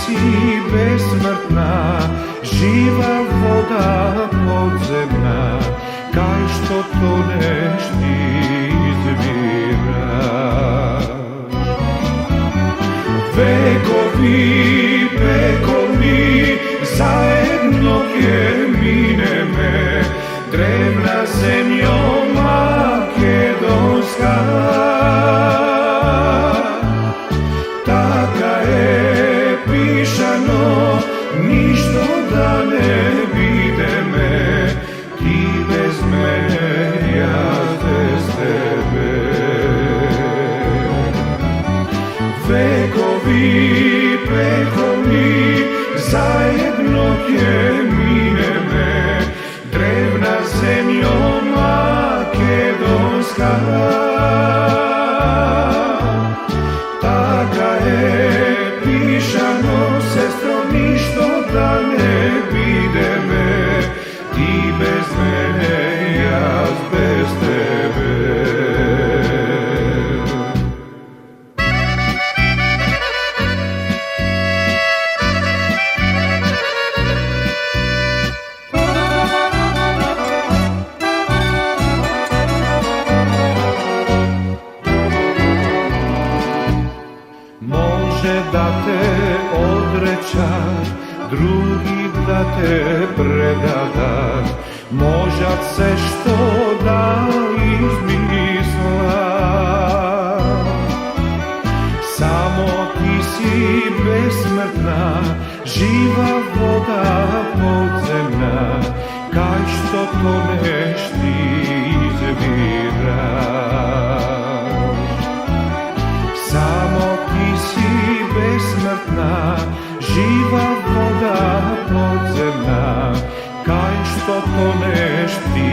si besmrtna, živa voda podzemna, kaj što toneš izvira. Vekovi, vekovi, zajedno ke mineme, drevna zemljo makedonska. Така е пишано, нищо да не видиме, ти без мене, аз без тебе. Vekovi, vekovi, zajedno ke mineme, drevna zemljo makedonska. Така е пишано, сестро, нищо да не видиме, ти без мене и аз без тебе. Може да те отречат, други да те предадат, можат се що да измислят. Само ти си безсмъртна, жива вода подземна, кай що тонеш ти извираш. Само ти си безсмъртна, жива вода подземна, кай що тонеш ти